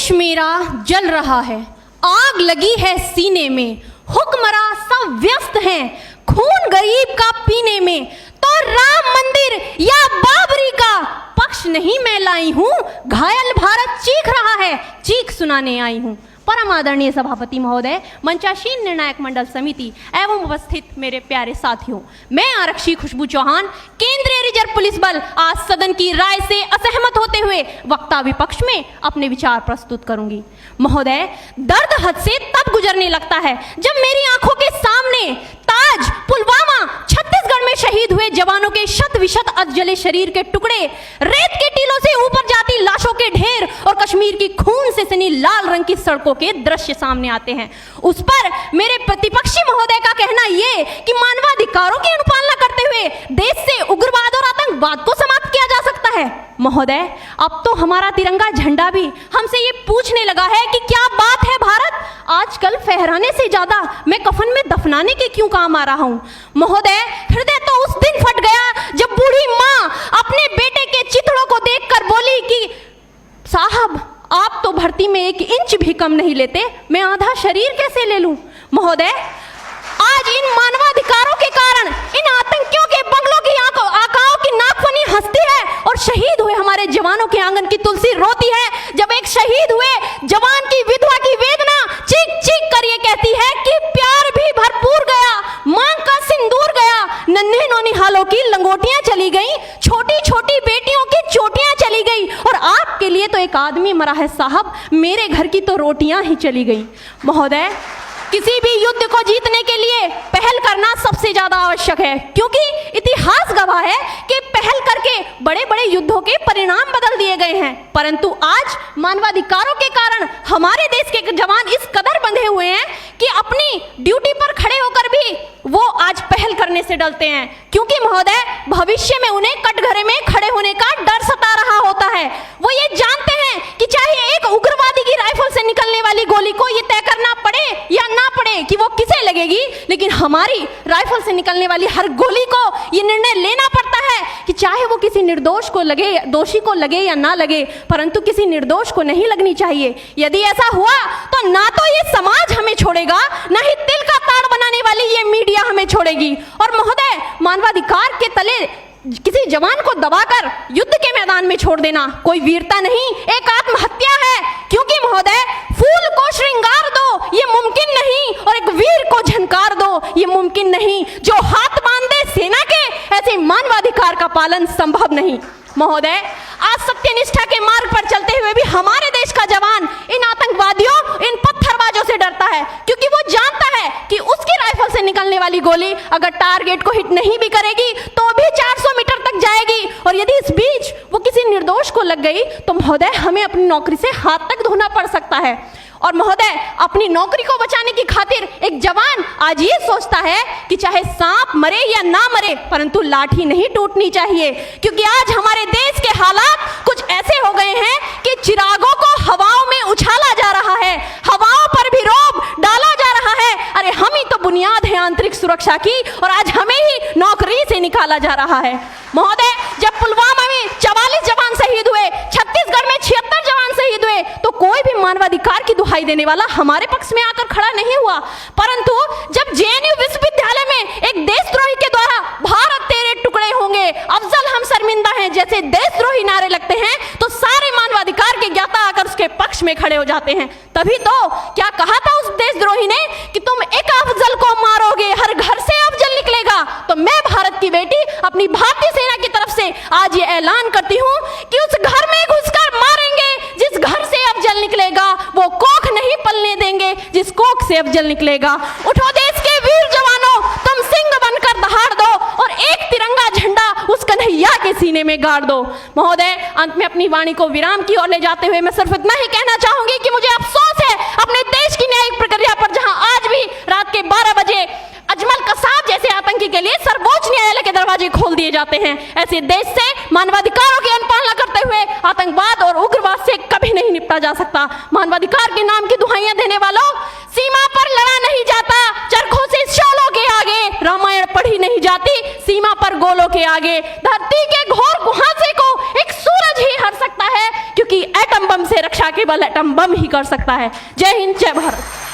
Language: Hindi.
देश मेरा जल रहा है, आग लगी है सीने में, हुक्मरां सब व्यस्त हैं खून गरीब का पीने में। तो राम मंदिर या बाबरी का पक्ष नहीं मैं लाई हूं, घायल भारत चीख रहा है, चीख सुनाने आई हूं। परम आदरणीय सभापति महोदय, मंचासीन निर्णायक मंडल समिति एवं उपस्थित मेरे प्यारे साथियों, मैं आरक्षी खुशबू चौहान केंद्रीय रिजर्व पुलिस बल आज सदन की राय से असहमत होते हुए वक्ता विपक्ष में अपने विचार प्रस्तुत करूंगी। महोदय, दर्द हद से तब गुजरने लगता है जब मेरी आंखों के सामने ताज, पुलवामा, छत्तीसगढ़ में शहीद हुए जवानों के शत विशत अधजले शरीर के टुकड़े, रेत के टीलों से ऊपर जाती लाशों के ढेर और कश्मीर की खून से सनी लाल रंग की सड़कों के दृश्य सामने आते हैं। उस पर मेरे प्रतिपक्षी महोदय का कहना ये कि मानवाधिकारों की अनुपालना करते हुए देश से उग्रवाद और आतंकवाद को समाप्त किया जा सकता है। महोदय, अब तो हमारा तिरंगा झंडा भी हमसे ये पूछने लगा है कि क्या बात है भारत, आजकल फहराने से ज्यादा मैं कफन में दफनाने के क्यों काम आ रहा हूं। महोदय, हृदय तो उस दिन फट गया जब बूढ़ी मां अपने बेटे के चिथड़ों को देखकर बोली कि साहब, आप तो भर्ती में 1 इंच भी कम नहीं लेते, मैं आधा शरीर कैसे ले लूं। महोदय, आज इन मानवाधिकारों के कारण इन आतंकियों के बंगलों की आकाओं की नाकफनी हंसती है और शहीद हुए हमारे जवानों के आंगन की तुलसी रोती है। जब एक शहीद हुए जवान की विधवा की वेदना चीख चीख कर ये कहती है कि प्यार भी भरपूर गया, मांग का सिंदूर गया, नन्हे नौनिहालों की लंगोटियां चली गई, छोटी छोटी बेटियों की चोटियां चली गई और आपके लिए तो एक आदमी मरा है साहब, मेरे घर की तो रोटियां ही चली गई। महोदय, किसी भी युद्ध को जीतने के लिए पहल करना सबसे ज्यादा आवश्यक है, क्योंकि इतिहास गवाह है कि पहल करके बड़े बड़े युद्धों के परिणाम बदल दिए गए हैं। परंतु आज मानवाधिकारों के कारण हमारे देश के जवान इस कदर बंधे हुए हैं कि अपनी ड्यूटी पर खड़े होकर भी वो आज पहल करने से डरते हैं, क्योंकि महोदय भविष्य में उन्हें कटघरे में खड़े होने का डर सता रहा होता है। वो ये जानते हैं कि चाहे एक उग्रवादी की राइफल से निकलने वाली गोली को ये तय करना पड़े या ना पड़े कि वो किसे लगेगी, लेकिन हमारी राइफल से निकलने वाली हर गोली को ये निर्णय लेना पड़ता है कि चाहे वो किसी निर्दोष को लगे, दोषी को लगे या ना लगे, परंतु किसी निर्दोष को नहीं लगनी चाहिए। यदि ऐसा हुआ तो ना तो ये समाज हमें छोड़ेगा, ना ही तिल का ताड़ बनाने वाली ये मीडिया हमें छोड़ेगी। और महोदय, मानवाधिकार के तले किसी जवान को दबाकर युद्ध के मैदान में छोड़ देना कोई वीरता नहीं, एक आत्महत्या है। क्योंकि महोदय, फूल को श्रृंगार दो ये मुमकिन नहीं और एक वीर को झनकार दो ये मुमकिन नहीं। जो हाथ बांध दे सेना के, ऐसे मानवाधिकार का पालन संभव नहीं। महोदय, आज सत्यनिष्ठा के मार्ग पर चलते हुए भी हमारे देश का जवान इन आतंकवादियों, इन पत्थरबाजों से डरता है, क्योंकि वो जानता है कि उसकी राइफल से निकलने वाली गोली अगर टारगेट को हिट नहीं भी करेगी तो भी 400 मीटर तक जाएगी, और यदि इस बीच वो किसी निर्दोष को लग गई तो महोदय हमें अपनी नौकरी से हाथ तक धोना पड़ सकता है। और महोदय, अपनी नौकरी को बचाने की खातिर एक जवान आज ये सोचता है कि चाहे सांप मरे या ना मरे, परंतु लाठी नहीं टूटनी चाहिए, क्योंकि आज हमारे देश के हालात कुछ ऐसे हो गए हैं कि चिरागों को हवाओं में उछाला जा रहा है, हवाओं पर भी रोब डाला जा रहा है। अरे हम ही तो बुनियाद है आंतरिक सुरक्षा की, और आज हमें ही नौकरी से निकाला जा रहा है। महोदय, जब पुलवामा में 44 जवान शहीद हुए, छत्तीसगढ़ में 76 जवान शहीद हुए, तो कोई भी मानवाधिकार की दुहाई देने वाला हमारे पक्ष में आकर खड़ा नहीं हुआ। परंतु जब जेएनयू विश्वविद्यालय में एक देशद्रोही के द्वारा भारत तेरे टुकड़े होंगे, अफजल हम शर्मिंदा हैं जैसे देशद्रोही नारे लगते हैं, तो सारे मानवाधिकार के ज्ञाता आकर उसके पक्ष में खड़े हो जाते हैं। तभी तो क्या कहा था उस देशद्रोही ने कि तुम एक अफजल को मारोगे, हर घर से अफजल निकलेगा। तो मैं भारत की बेटी अपनी भारतीय सेना की तरफ से आज ये ऐलान करती हूँ कि उस घर में घुसकर मारेंगे जिस घर से अफजल निकलेगा, वो कोख नहीं पलने देंगे जिस कोख से अफजल निकलेगा। उठो देश के वीर जवानों, तुम सिंह बनकर दहाड़ दो और एक तिरंगा झंडा उस कन्हैया के सीने में गाड़ दो। महोदय, अंत में अपनी वाणी को विराम की ओर ले जाते हुए मैं सिर्फ इतना ही कहना चाहूंगी कि मुझे अफसोस है अपने देश की न्यायिक प्रक्रिया पर, जहां आज भी रात के 12 बजे अजमल कसाब जैसे आतंकी के लिए सर्वोच्च न्यायालय के दरवाजे खोल दिए जाते हैं। ऐसे देश से मानवाधिकारों की अनुपालना करते हुए आतंकवाद और उग्रवाद से कभी नहीं निपटा जा सकता। मानवाधिकार के नाम की दुहाइयां देने वालों, सीमा पर लड़ा नहीं जाता, चरखों से शोलों के आगे रामायण पढ़ी नहीं जाती, सीमा पर गोलों के आगे। धरती के घोर कुहासे को एक सूरज ही हर सकता है, क्योंकि एटम बम से रक्षा केवल एटम बम ही कर सकता है। जय हिंद, जय भारत।